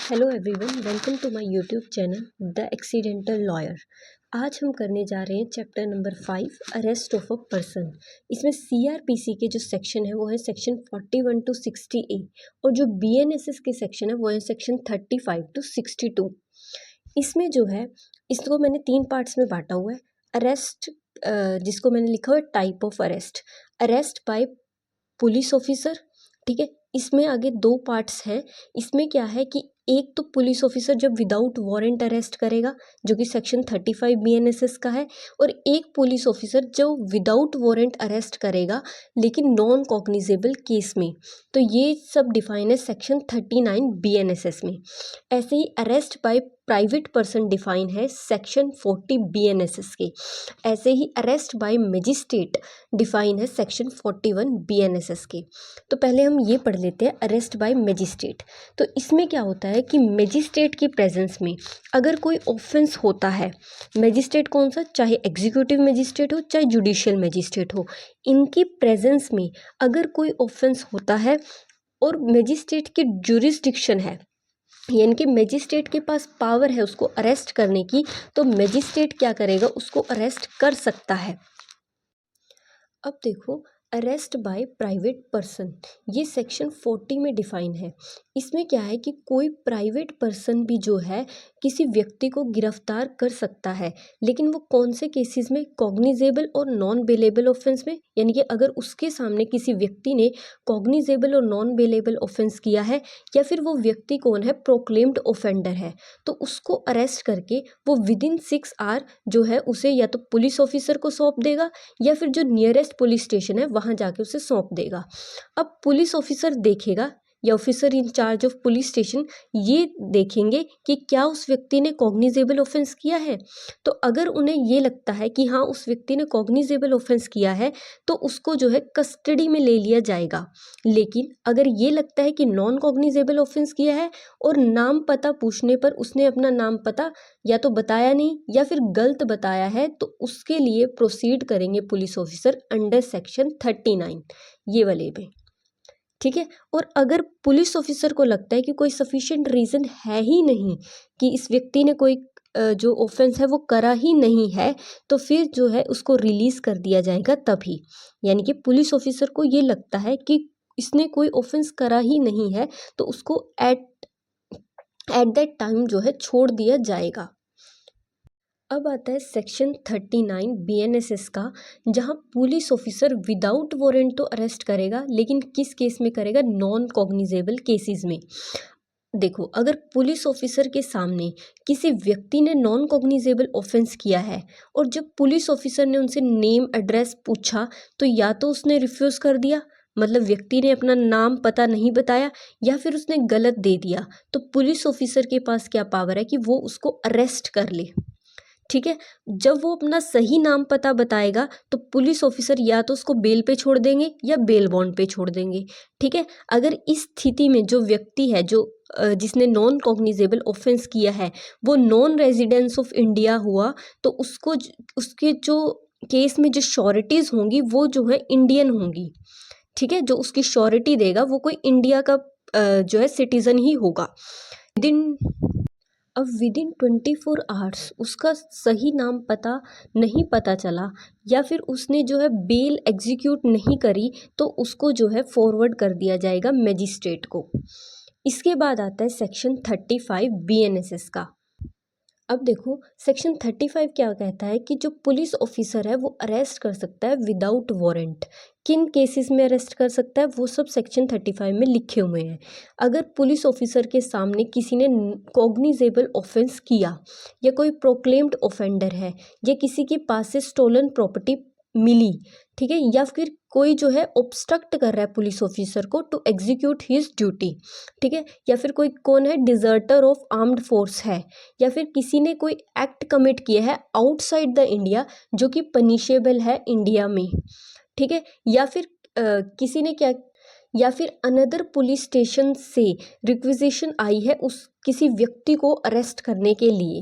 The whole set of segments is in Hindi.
Hello everyone, welcome to my YouTube channel the accidental lawyer. आज हम करने जा रहे हैं chapter number 5, arrest of a person. इसमें सीआरपीसी के जो सेक्शन है वो है सेक्शन 41 टू 60A और जो बीएनएसएस के सेक्शन है वो है सेक्शन 35 टू 62। इसमें जो है इसको मैंने 3 पार्ट्स में बांटा हुआ है। अरेस्ट, जिसको मैंने लिखा हुआ है type of arrest, arrest by police officer, ठीक है। इसमें आगे 2 पार्ट्स हैं। इसमें क्या है कि एक तो पुलिस ऑफिसर जब विदाउट वारंट अरेस्ट करेगा जो कि सेक्शन 35 बीएनएसएस का है, और एक पुलिस ऑफिसर जो विदाउट वारंट अरेस्ट करेगा लेकिन नॉन कॉग्निजेबल केस में। तो ये सब डिफाइन है सेक्शन 39 बीएनएसएस में। ऐसे ही arrest by private person define है सेक्शन 40 बीएनएसएस के। ऐसे ही अरेस्ट बाय मजिस्ट्रेट डिफाइन है सेक्शन 41 बीएनएसएस के। तो पहले हम ये पढ़ लेते हैं अरेस्ट बाय मजिस्ट्रेट। तो इसमें क्या होता है कि मजिस्ट्रेट की प्रेजेंस में अगर कोई ऑफेंस होता है, मजिस्ट्रेट कौन सा, चाहे एग्जीक्यूटिव मजिस्ट्रेट हो चाहे जुडिशियल मजिस्ट्रेट हो, इनकी प्रेजेंस में अगर कोई ऑफेंस होता है और मजिस्ट्रेट की जुरिस्डिक्शन है, यानी कि मजिस्ट्रेट के पास पावर है उसको अरेस्ट करने की, तो मजिस्ट्रेट क्या करेगा, उसको अरेस्ट कर सकता है। अब देखो अरेस्ट बाय प्राइवेट पर्सन, ये सेक्शन 40 में डिफाइन है। इसमें क्या है कि कोई प्राइवेट पर्सन भी जो है किसी व्यक्ति को गिरफ्तार कर सकता है, लेकिन वो कौन से केसेस में, कॉग्निजेबल और नॉन बेलेबल ऑफेंस में। यानी कि अगर उसके सामने किसी व्यक्ति ने कॉग्निजेबल और नॉन बेलेबल ऑफेंस किया है, या फिर वो व्यक्ति कौन है, प्रोक्लेम्ड ऑफेंडर है, तो उसको अरेस्ट करके वो विदिन 6 आवर जो है उसे या तो पुलिस ऑफिसर को सौंप देगा या फिर जो नियरेस्ट पुलिस स्टेशन है वहाँ जाके उसे सौंप देगा। अब पुलिस ऑफिसर देखेगा या officer in charge of police station ये देखेंगे कि क्या उस व्यक्ति ने कॉग्निजेबल ऑफेंस किया है। तो अगर उन्हें ये लगता है कि हाँ उस व्यक्ति ने कॉग्निजेबल ऑफेंस किया है तो उसको जो है कस्टडी में ले लिया जाएगा। लेकिन अगर ये लगता है कि नॉन कॉग्निजेबल ऑफेंस किया है और नाम पता पूछने पर उसने अपना नाम पता या तो बताया नहीं या फिर गलत बताया है, तो उसके लिए प्रोसीड करेंगे पुलिस ऑफिसर अंडर सेक्शन 39 ये वाले में, ठीक है। और अगर पुलिस ऑफिसर को लगता है कि कोई सफिशिएंट रीज़न है ही नहीं कि इस व्यक्ति ने कोई जो ऑफेंस है वो करा ही नहीं है, तो फिर जो है उसको रिलीज़ कर दिया जाएगा तभी। यानी कि पुलिस ऑफिसर को ये लगता है कि इसने कोई ऑफेंस करा ही नहीं है तो उसको एट दैट टाइम जो है छोड़ दिया जाएगा। अब आता है सेक्शन 39 बीएनएसएस का, जहां पुलिस ऑफिसर विदाउट वारंट तो अरेस्ट करेगा, लेकिन किस केस में करेगा, नॉन कॉग्निजेबल केसेस में। देखो अगर पुलिस ऑफिसर के सामने किसी व्यक्ति ने नॉन कॉग्निजेबल ऑफेंस किया है और जब पुलिस ऑफिसर ने उनसे नेम एड्रेस पूछा तो या तो उसने रिफ्यूज़ कर दिया, मतलब व्यक्ति ने अपना नाम पता नहीं बताया, या फिर उसने गलत दे दिया, तो पुलिस ऑफिसर के पास क्या पावर है कि वो उसको अरेस्ट कर ले, ठीक है। जब वो अपना सही नाम पता बताएगा तो पुलिस ऑफिसर या तो उसको बेल पे छोड़ देंगे या बेल बॉन्ड पे छोड़ देंगे, ठीक है। अगर इस स्थिति में जो व्यक्ति है जो जिसने नॉन कॉग्निजेबल ऑफेंस किया है वो नॉन रेजिडेंस ऑफ इंडिया हुआ, तो उसको उसके जो केस में जो श्योरिटीज़ होंगी वो जो है इंडियन होंगी, ठीक है। जो उसकी श्योरिटी देगा वो कोई इंडिया का जो है सिटीज़न ही होगा। अब विदिन 24 आवर्स उसका सही नाम पता नहीं पता चला या फिर उसने जो है बेल एग्जीक्यूट नहीं करी, तो उसको जो है फॉरवर्ड कर दिया जाएगा मजिस्ट्रेट को। इसके बाद आता है सेक्शन 35 बीएनएसएस का। अब देखो सेक्शन 35 क्या कहता है कि जो पुलिस ऑफिसर है वो अरेस्ट कर सकता है विदाउट वारंट। किन केसेस में अरेस्ट कर सकता है वो सब सेक्शन 35 में लिखे हुए हैं। अगर पुलिस ऑफिसर के सामने किसी ने कॉग्निजेबल ऑफेंस किया, या कोई प्रोक्लेम्ड ऑफेंडर है, या किसी के पास से स्टोलन प्रॉपर्टी मिली, ठीक है, या फिर कोई जो है ऑब्स्ट्रक्ट कर रहा है पुलिस ऑफिसर को टू एग्जीक्यूट हिज ड्यूटी, ठीक है, या फिर कोई कौन है, डिजर्टर ऑफ आर्म्ड फोर्स है, या फिर किसी ने कोई एक्ट कमिट किया है आउटसाइड द इंडिया जो कि पनिशेबल है इंडिया में, ठीक है, या फिर किसी ने क्या, या फिर अनदर पुलिस स्टेशन से रिक्विजिशन आई है उस किसी व्यक्ति को अरेस्ट करने के लिए।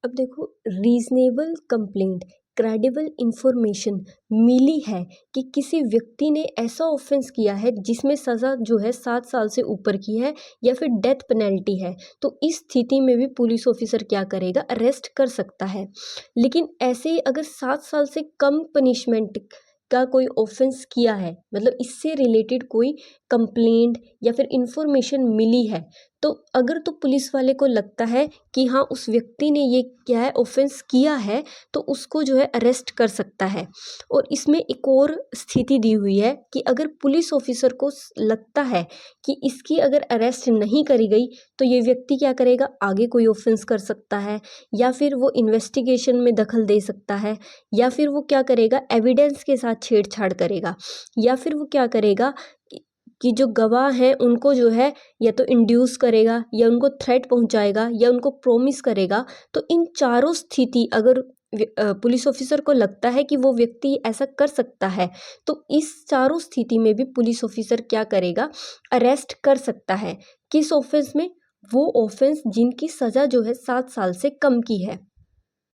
अब देखो रीजनेबल कंप्लेंट, क्रेडिबल इंफॉर्मेशन मिली है कि किसी व्यक्ति ने ऐसा ऑफेंस किया है जिसमें सज़ा जो है 7 साल से ऊपर की है या फिर डेथ पेनल्टी है, तो इस स्थिति में भी पुलिस ऑफिसर क्या करेगा, अरेस्ट कर सकता है। लेकिन ऐसे ही अगर 7 साल से कम पनिशमेंट का कोई ऑफेंस किया है, मतलब इससे रिलेटेड कोई कंप्लेंट या फिर इंफॉर्मेशन मिली है, तो अगर तो पुलिस वाले को लगता है कि हाँ उस व्यक्ति ने ये क्या है ऑफेंस किया है, तो उसको जो है अरेस्ट कर सकता है। और इसमें एक और स्थिति दी हुई है कि अगर पुलिस ऑफिसर को लगता है कि इसकी अगर अरेस्ट नहीं करी गई तो ये व्यक्ति क्या करेगा, आगे कोई ऑफेंस कर सकता है, या फिर वो इन्वेस्टिगेशन में दखल दे सकता है, या फिर वो क्या करेगा, एविडेंस के साथ छेड़छाड़ करेगा, या फिर वो क्या करेगा कि जो गवाह हैं उनको जो है या तो इंड्यूस करेगा, या उनको थ्रेट पहुंचाएगा, या उनको प्रॉमिस करेगा। तो इन चारों स्थिति अगर पुलिस ऑफिसर को लगता है कि वो व्यक्ति ऐसा कर सकता है, तो इस चारों स्थिति में भी पुलिस ऑफिसर क्या करेगा, अरेस्ट कर सकता है। किस ऑफेंस में, वो ऑफेंस जिनकी सज़ा जो है 7 साल से कम की है,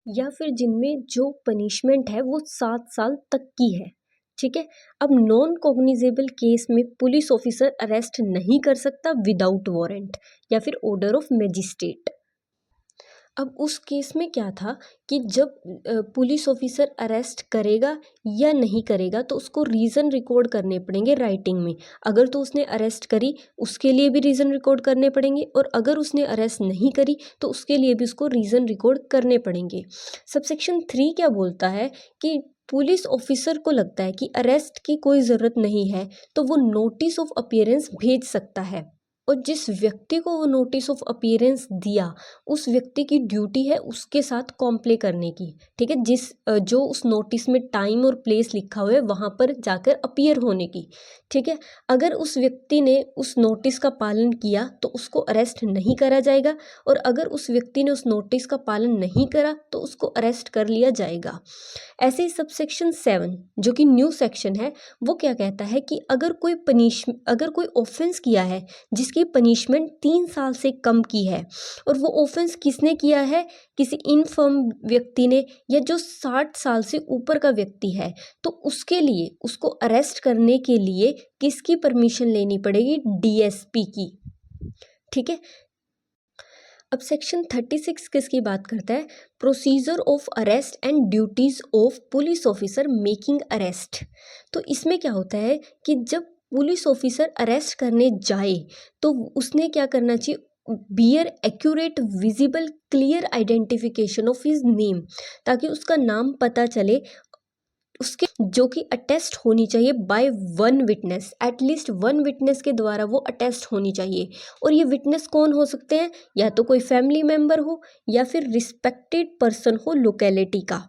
या फिर जिनमें जो पनिशमेंट है वो 7 साल तक की है। ठीक है। अब नॉन कॉग्निजेबल केस में पुलिस ऑफिसर अरेस्ट नहीं कर सकता विदाउट वारंट या फिर ऑर्डर ऑफ मैजिस्ट्रेट। अब उस केस में क्या था कि जब पुलिस ऑफिसर अरेस्ट करेगा या नहीं करेगा तो उसको रीज़न रिकॉर्ड करने पड़ेंगे राइटिंग में। अगर तो उसने अरेस्ट करी उसके लिए भी रीज़न रिकॉर्ड करने पड़ेंगे, और अगर उसने अरेस्ट नहीं करी तो उसके लिए भी उसको रीज़न रिकॉर्ड करने पड़ेंगे। सबसेक्शन 3 क्या बोलता है कि पुलिस ऑफिसर को लगता है कि अरेस्ट की कोई ज़रूरत नहीं है तो वो नोटिस ऑफ अपीयरेंस भेज सकता है, और जिस व्यक्ति को वो नोटिस ऑफ अपीयरेंस दिया उस व्यक्ति की ड्यूटी है उसके साथ कॉम्प्ले करने की। ठीक है, जो उस नोटिस में टाइम और प्लेस लिखा हुआ है वहाँ पर जाकर अपीयर होने की। ठीक है, अगर उस व्यक्ति ने उस नोटिस का पालन किया तो उसको अरेस्ट नहीं करा जाएगा, और अगर उस व्यक्ति ने उस नोटिस का पालन नहीं करा तो उसको अरेस्ट कर लिया जाएगा। ऐसे ही सबसेक्शन 7 जो कि न्यू सेक्शन है, वो क्या कहता है कि अगर कोई ऑफेंस किया है जिसकी पनिशमेंट 3 साल से कम की है, और वो ऑफेंस किसने किया है, किसी इनफर्म व्यक्ति ने, या जो 60 साल से ऊपर का व्यक्ति है, तो उसके लिए उसको अरेस्ट करने के लिए किसकी परमिशन लेनी पड़ेगी, डीएसपी की। ठीक है। अब सेक्शन 36 किसकी बात करता है, procedure of arrest and duties of police officer making arrest. तो इसमें क्या होता है कि जब पुलिस ऑफिसर अरेस्ट करने जाए तो उसने क्या करना चाहिए, bear accurate visible clear identification of his name, ताकि उसका नाम पता चले, उसके जो कि अटेस्ट होनी चाहिए by one witness, at least one witness के द्वारा वो अटेस्ट होनी चाहिए। और ये विटनेस कौन हो सकते हैं, या तो कोई फैमिली मेम्बर हो या फिर रिस्पेक्टेड पर्सन हो लोकेलिटी का।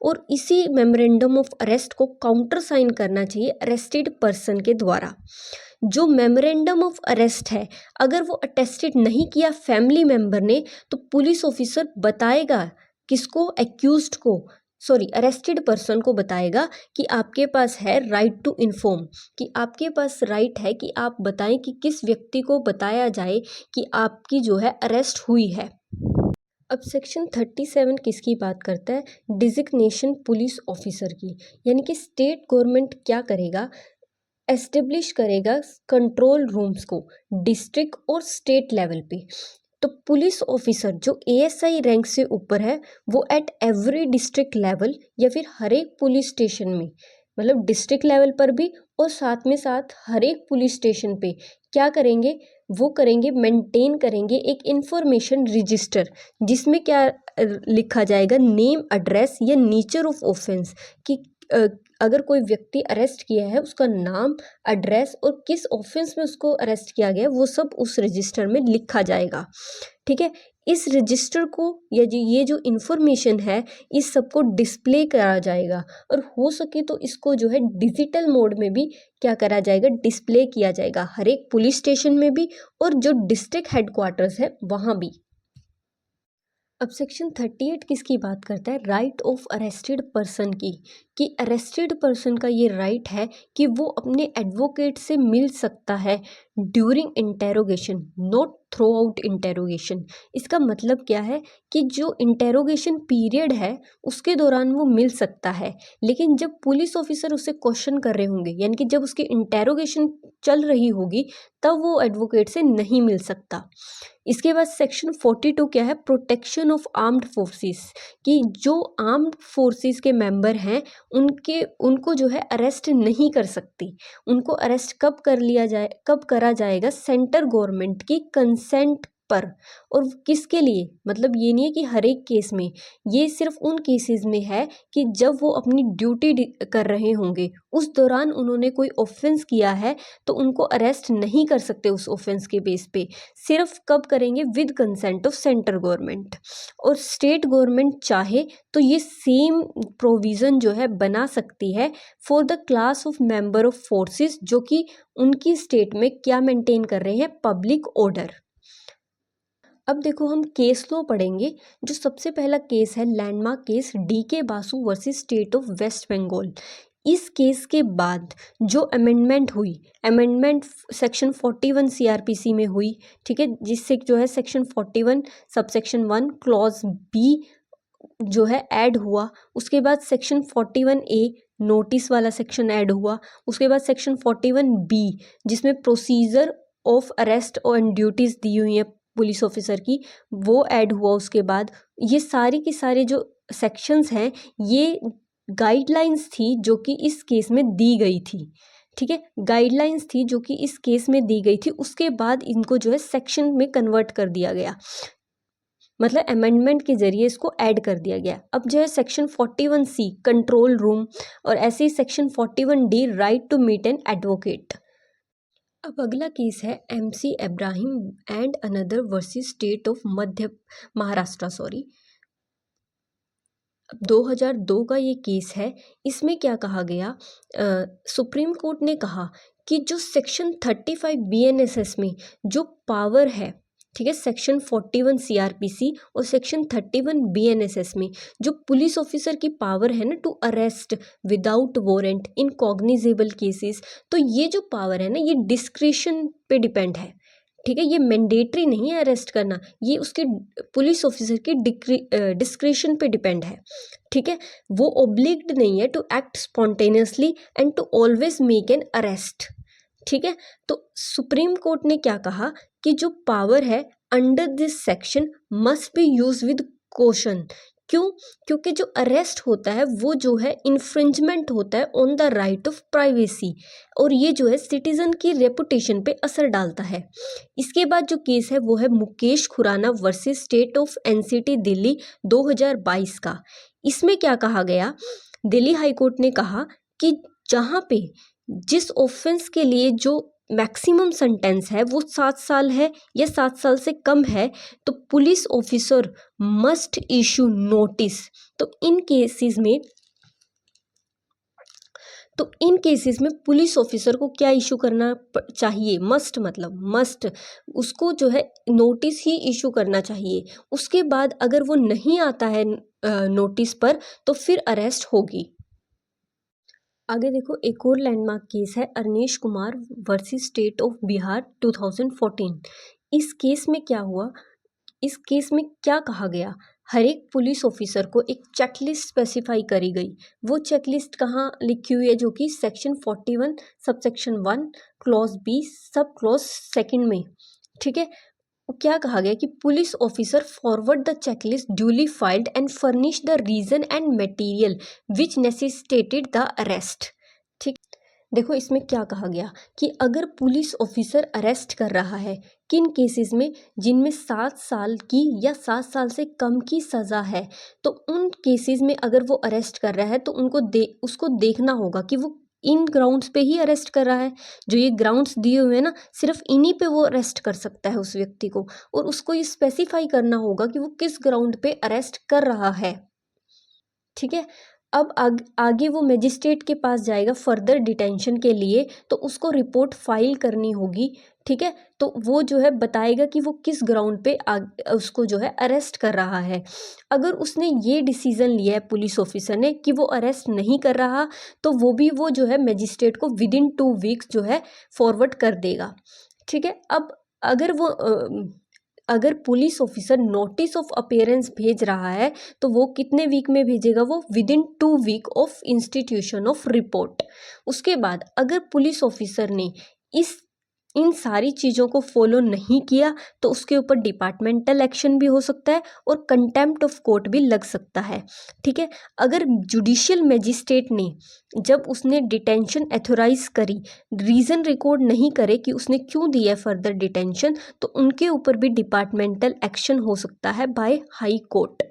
और इसी मेमोरेंडम ऑफ अरेस्ट को काउंटर साइन करना चाहिए अरेस्टेड पर्सन के द्वारा। जो मेमोरेंडम ऑफ अरेस्ट है अगर वो अटेस्टेड नहीं किया फैमिली मेम्बर ने, तो पुलिस ऑफिसर बताएगा किसको, एक्यूज्ड को, सॉरी अरेस्टेड पर्सन को बताएगा कि आपके पास है राइट टू इन्फॉर्म, कि आपके पास राइट है कि आप बताएं कि किस व्यक्ति को बताया जाए कि आपकी जो है अरेस्ट हुई है। अब सेक्शन 37 किसकी बात करता है, डिजिग्नेशन पुलिस ऑफिसर की। यानी कि स्टेट गवर्नमेंट क्या करेगा, एस्टेब्लिश करेगा कंट्रोल रूम्स को डिस्ट्रिक्ट और स्टेट लेवल पे। तो पुलिस ऑफिसर जो एएसआई रैंक से ऊपर है वो एट एवरी डिस्ट्रिक्ट लेवल या फिर हर एक पुलिस स्टेशन में, मतलब डिस्ट्रिक्ट लेवल पर भी और साथ में साथ हर एक पुलिस स्टेशन पे क्या करेंगे, वो करेंगे, मेंटेन करेंगे एक इंफॉर्मेशन रजिस्टर, जिसमें क्या लिखा जाएगा, नेम, एड्रेस या नेचर ऑफ ऑफेंस, कि अगर कोई व्यक्ति अरेस्ट किया है उसका नाम, एड्रेस और किस ऑफेंस में उसको अरेस्ट किया गया वो सब उस रजिस्टर में लिखा जाएगा। ठीक है, इस रजिस्टर को या ये जो इन्फॉर्मेशन है इस सब को डिस्प्ले करा जाएगा, और हो सके तो इसको जो है डिजिटल मोड में भी क्या करा जाएगा, डिस्प्ले किया जाएगा हर एक पुलिस स्टेशन में भी और जो डिस्ट्रिक्ट हेडक्वार्टर्स है वहाँ भी। अब सेक्शन 38 किसकी बात करता है, राइट ऑफ अरेस्टेड पर्सन की, कि अरेस्टेड पर्सन का ये राइट है कि वो अपने एडवोकेट से मिल सकता है during interrogation not through out interrogation. इसका मतलब क्या है कि जो इंटेरोगेशन पीरियड है उसके दौरान वो मिल सकता है, लेकिन जब पुलिस ऑफिसर उससे क्वेश्चन कर रहे होंगे यानी कि जब उसकी इंटेरोगेशन चल रही होगी तब वो एडवोकेट से नहीं मिल सकता। इसके बाद सेक्शन 42 क्या है, प्रोटेक्शन ऑफ आर्म्ड फोर्सेस, कि जो आर्म्ड फोर्सेस के मेंबर हैं उनको जो है अरेस्ट नहीं कर सकती। उनको अरेस्ट कब करा जाएगा, सेंट्रल गवर्नमेंट की कंसेंट पर। और किसके लिए, मतलब ये नहीं है कि हर एक केस में, ये सिर्फ उन केसेस में है कि जब वो अपनी ड्यूटी कर रहे होंगे उस दौरान उन्होंने कोई ऑफेंस किया है तो उनको अरेस्ट नहीं कर सकते उस ऑफेंस के बेस पे। सिर्फ कब करेंगे, with consent of central government. और स्टेट गवर्नमेंट चाहे तो ये सेम प्रोविज़न जो है बना सकती है for the class of member of forces जो कि उनकी स्टेट में क्या मेंटेन कर रहे हैं, पब्लिक ऑर्डर। अब देखो हम केस लॉ पढ़ेंगे। जो सबसे पहला केस है landmark case DK Basu versus state of West Bengal. इस केस के बाद जो अमेंडमेंट हुई, अमेंडमेंट सेक्शन 41 CRPC में हुई, ठीक है, जिससे जो है सेक्शन 41 सबसेक्शन 1 क्लॉज B जो है ऐड हुआ। उसके बाद सेक्शन 41A नोटिस वाला सेक्शन ऐड हुआ। उसके बाद सेक्शन 41B जिसमें प्रोसीजर ऑफ अरेस्ट और ड्यूटीज़ दी हुई है पुलिस ऑफिसर की, वो ऐड हुआ। उसके बाद ये सारी की सारी जो सेक्शंस हैं ये गाइडलाइंस थी जो कि इस केस में दी गई थी, ठीक है, गाइडलाइंस थी जो कि इस केस में दी गई थी। उसके बाद इनको जो है सेक्शन में कन्वर्ट कर दिया गया, मतलब अमेंडमेंट के जरिए इसको ऐड कर दिया गया। अब जो है सेक्शन 41C कंट्रोल रूम, और ऐसे ही section 41D right to meet an advocate. अब अगला केस है MC Ibrahim and another versus state of Maharashtra 2002 का ये केस है। इसमें क्या कहा गया, सुप्रीम कोर्ट ने कहा कि जो सेक्शन 35 BNSS में जो पावर है, ठीक है, सेक्शन 41 CRPC और सेक्शन 31 BNSS में जो पुलिस ऑफिसर की पावर है ना to arrest without warrant in cognizable cases, तो ये जो पावर है ना ये डिस्क्रिशन पे डिपेंड है, ठीक है, ये मैंडेटरी नहीं है अरेस्ट करना, ये उसके पुलिस ऑफिसर की डिस्क्रिशन पे डिपेंड है, ठीक है, वो ओब्लिग्ड नहीं है to act spontaneously and to always make an arrest, ठीक है। तो सुप्रीम कोर्ट ने क्या कहा कि जो पावर है under this section must be use with caution. क्यों, क्योंकि जो अरेस्ट होता है वो जो है इन्फ्रिंजमेंट होता है on the right of privacy, और ये जो है सिटीजन की रेपुटेशन पे असर डालता है। इसके बाद जो केस है वो है Mukesh Khurana versus state of NCT Delhi 2022 का। इसमें क्या कहा गया, दिल्ली हाई कोर्ट ने कहा कि जहाँ पे जिस ऑफेंस के लिए जो मैक्सिमम सेंटेंस है वो 7 साल है या 7 साल से कम है तो police officer must issue notice. तो इन केसेस में पुलिस ऑफिसर को क्या इशू करना चाहिए, मस्ट, मतलब मस्ट, उसको जो है नोटिस ही इशू करना चाहिए। उसके बाद अगर वो नहीं आता है नोटिस पर तो फिर अरेस्ट होगी। आगे देखो एक और लैंडमार्क केस है Arnesh Kumar versus state of Bihar 2014। इस केस में क्या हुआ, इस केस में क्या कहा गया, हर एक पुलिस ऑफिसर को एक चेकलिस्ट स्पेसिफाई करी गई। वो चेकलिस्ट कहाँ लिखी हुई है, जो कि section 41 subsection 1 clause B sub clause 2 में, ठीक है। क्या कहा गया कि police officer forward the checklist duly filed and furnish the reason and material which necessitated the arrest, ठीक। देखो इसमें क्या कहा गया कि अगर पुलिस ऑफिसर अरेस्ट कर रहा है किन केसेस में, जिनमें 7 साल की या 7 साल से कम की सज़ा है, तो उन केसेस में अगर वो अरेस्ट कर रहा है तो उसको देखना होगा कि वो इन ग्राउंड्स पे ही अरेस्ट कर रहा है। जो ये ग्राउंड्स दिए हुए हैं ना, सिर्फ इन्हीं पे वो अरेस्ट कर सकता है उस व्यक्ति को, और उसको ये स्पेसिफाई करना होगा कि वो किस ग्राउंड पे अरेस्ट कर रहा है, ठीक है। अब आगे वो मजिस्ट्रेट के पास जाएगा फर्दर डिटेंशन के लिए, तो उसको रिपोर्ट फाइल करनी होगी, ठीक है। तो वो जो है बताएगा कि वो किस ग्राउंड पे उसको जो है अरेस्ट कर रहा है। अगर उसने ये डिसीज़न लिया है पुलिस ऑफिसर ने कि वो अरेस्ट नहीं कर रहा, तो वो जो है मजिस्ट्रेट को विदिन 2 वीक्स जो है फॉरवर्ड कर देगा, ठीक है। अब अगर police officer notice of appearance भेज रहा है तो वो कितने वीक में भेजेगा, वो within 2 week of institution of report. उसके बाद अगर पुलिस ऑफिसर ने इन सारी चीज़ों को फॉलो नहीं किया तो उसके ऊपर डिपार्टमेंटल एक्शन भी हो सकता है और कंटेम्प्ट ऑफ कोर्ट भी लग सकता है। ठीक है। अगर जुडिशियल मैजिस्ट्रेट ने जब उसने डिटेंशन एथोराइज करी रीज़न रिकॉर्ड नहीं करे कि उसने क्यों दिया फर्दर डिटेंशन, तो उनके ऊपर भी डिपार्टमेंटल एक्शन हो सकता है बाय हाई कोर्ट।